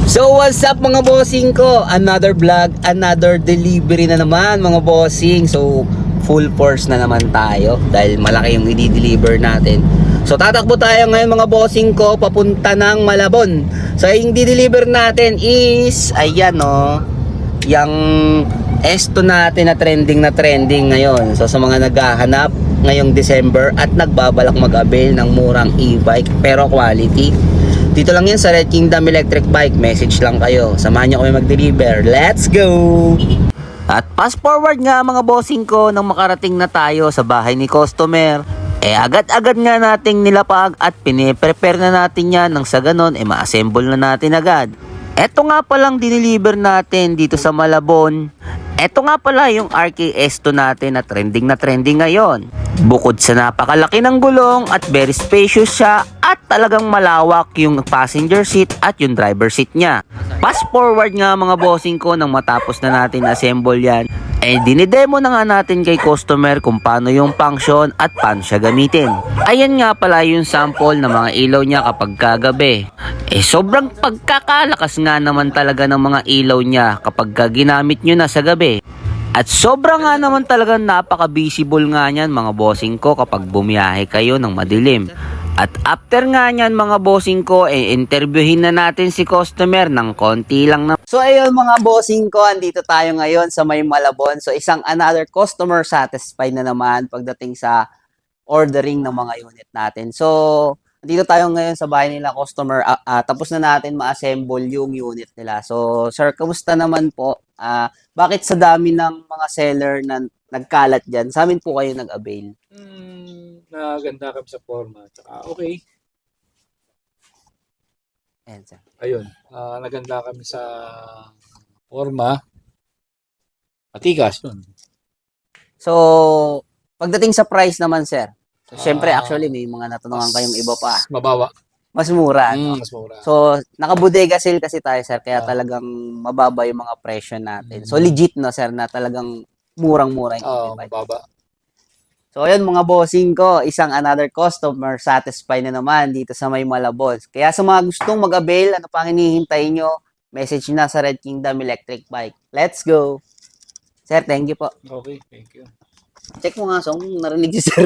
So what's up mga bossing ko? Another vlog, another delivery na naman mga bossing. So full force na naman tayo dahil malaki yung i-deliver natin. So tatakbo tayo ngayon mga bossing ko papunta ng Malabon. So yung i-deliver natin is ayan oh, yung S2 natin na trending ngayon. So sa mga naghahanap ngayong December at nagbabalak mag-avail ng murang e-bike pero quality, dito lang yan sa Red Kingdom Electric Bike. Message lang kayo, samahan nyo kami mag-deliver. Let's go! At fast forward nga mga bossing ko nang makarating na tayo sa bahay ni customer. Agad-agad nga nating nilapag at piniprepare na natin yan nang sa ganon ma-assemble na natin agad. Eto nga palang dineliver natin dito sa Malabon. Eto nga pala yung RKS2 natin na trending ngayon. Bukod sa napakalaki ng gulong at very spacious siya at talagang malawak yung passenger seat at yung driver seat niya. Fast forward nga mga bossing ko nang matapos na natin assemble yan. Dinidemo na nga natin kay customer kung paano yung function at paano siya gamitin. Ayan nga pala yung sample ng mga ilaw niya kapag kagabi. Sobrang pagkakalakas nga naman talaga ng mga ilaw niya kapag ginamit nyo na sa gabi. At sobrang nga naman talaga napaka-visible nga niyan mga bossing ko kapag bumiyahe kayo ng madilim. At after nga niyan mga bossing ko, interviewin na natin si customer ng konti lang na. So ayun mga bossing ko, andito tayo ngayon sa may Malabon. So isang another customer satisfied na naman pagdating sa ordering ng mga unit natin. So dito tayo ngayon sa bahay nila customer. Tapos na natin ma-assemble yung unit nila. So sir, kamusta naman po? Bakit sa dami ng mga seller na nagkalat dyan, sa amin po kayo nag-avail? Naganda kami sa forma. Tsaka okay. Ayan, sir. Ayun. Naganda kami sa forma. Matigas yun. So, pagdating sa price naman, sir. So, syempre, actually, may mga natanungan kayong iba pa. Mabawa. Mas mura, no? Mas mura. So, naka-bodega sale kasi tayo, sir. Kaya talagang mababa yung mga presyo natin. So, legit, no, sir, na talagang murang-mura yung bike. Mababa. So, ayun mga bossing ko, isang another customer satisfied na naman dito sa may Malabon. Kaya sa mga gustong mag-avail, ano pang hinihintay nyo, message na sa Red Kingdom Electric Bike. Let's go! Sir, thank you po. Okay, thank you. Check mo nga, song narinig si sir.